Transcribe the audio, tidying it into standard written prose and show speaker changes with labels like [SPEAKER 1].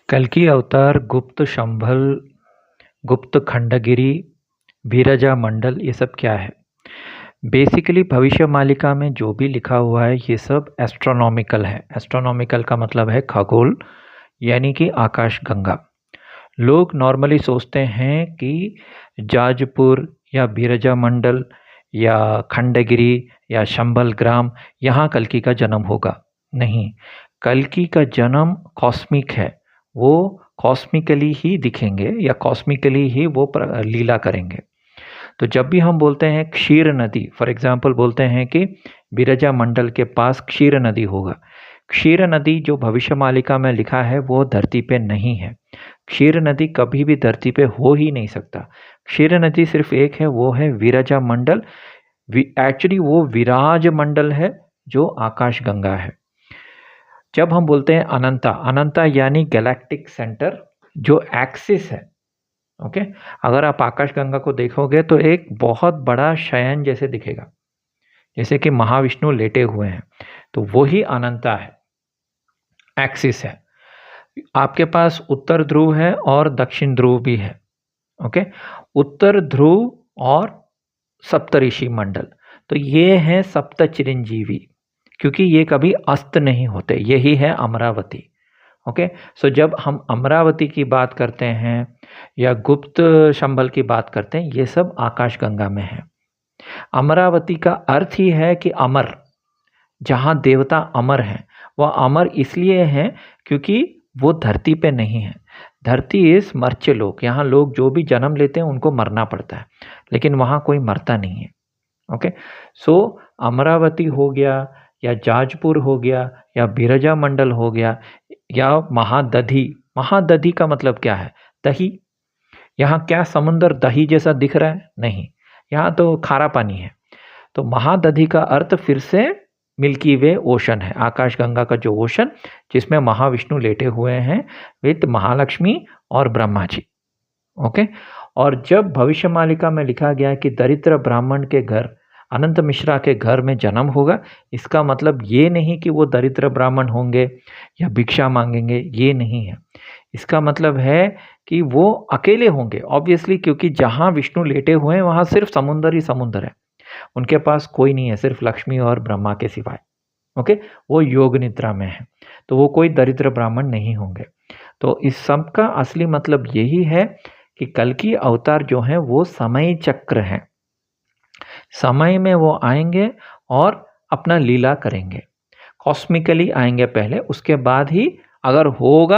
[SPEAKER 1] कल्कि अवतार, गुप्त शंभल, गुप्त खंडगिरी, बीरजा मंडल ये सब क्या है? बेसिकली भविष्य मालिका में जो भी लिखा हुआ है ये सब एस्ट्रोनॉमिकल है। एस्ट्रोनॉमिकल का मतलब है खगोल, यानी कि आकाश गंगा। लोग नॉर्मली सोचते हैं कि जाजपुर या बीरजा मंडल या खंडगिरी या शंभल ग्राम यहाँ कल्कि का जन्म होगा। नहीं, कल्कि का जन्म कॉस्मिक है। वो कॉस्मिकली ही दिखेंगे या कॉस्मिकली ही वो लीला करेंगे। तो जब भी हम बोलते हैं क्षीर नदी, फॉर एग्जांपल बोलते हैं कि बीरजा मंडल के पास क्षीर नदी होगा। क्षीर नदी जो भविष्य मालिका में लिखा है वो धरती पे नहीं है। क्षीर नदी कभी भी धरती पे हो ही नहीं सकता। क्षीर नदी सिर्फ एक है, वो है विरजा मंडल। एक्चुअली वो विराज मंडल है जो आकाश गंगा है। जब हम बोलते हैं अनंता, अनंता यानी गैलेक्टिक सेंटर जो एक्सिस है। ओके, अगर आप आकाश गंगा को देखोगे तो एक बहुत बड़ा शयन जैसे दिखेगा, जैसे कि महाविष्णु लेटे हुए हैं, तो वही अनंता है, एक्सिस है। आपके पास उत्तर ध्रुव है और दक्षिण ध्रुव भी है। ओके, उत्तर ध्रुव और सप्तऋषि मंडल, तो ये है सप्त चिरंजीवी, क्योंकि ये कभी अस्त नहीं होते। यही है अमरावती। ओके, सो जब हम अमरावती की बात करते हैं या गुप्त शंभल की बात करते हैं, ये सब आकाश गंगा में है। अमरावती का अर्थ ही है कि अमर, जहाँ देवता अमर हैं। वह अमर इसलिए हैं क्योंकि वो धरती पे नहीं है। धरती इस मर्त्य लोक, यहाँ लोग जो भी जन्म लेते हैं उनको मरना पड़ता है, लेकिन वहाँ कोई मरता नहीं है। ओके, सो अमरावती हो गया या जाजपुर हो गया या बिरजा मंडल हो गया या महादधी। महादधी का मतलब क्या है? दही। यहाँ क्या समुंदर दही जैसा दिख रहा है? नहीं, यहाँ तो खारा पानी है। तो महादधी का अर्थ फिर से मिल्की वे ओशन है, आकाशगंगा का जो ओशन जिसमें महाविष्णु लेटे हुए हैं विद महालक्ष्मी और ब्रह्मा जी। ओके, और जब भविष्य मालिका में लिखा गया कि दरिद्र ब्राह्मण के घर, अनंत मिश्रा के घर में जन्म होगा, इसका मतलब ये नहीं कि वो दरिद्र ब्राह्मण होंगे या भिक्षा मांगेंगे, ये नहीं है। इसका मतलब है कि वो अकेले होंगे ऑब्वियसली, क्योंकि जहाँ विष्णु लेटे हुए हैं वहाँ सिर्फ समुंदर ही समुंदर है। उनके पास कोई नहीं है, सिर्फ लक्ष्मी और ब्रह्मा के सिवाय। ओके, वो योग निद्रा में है, तो वो कोई दरिद्र ब्राह्मण नहीं होंगे। तो इस सब का असली मतलब यही है कि कल्कि अवतार जो हैं वो समय चक्र हैं। समय में वो आएंगे और अपना लीला करेंगे। कॉस्मिकली आएंगे पहले, उसके बाद ही अगर होगा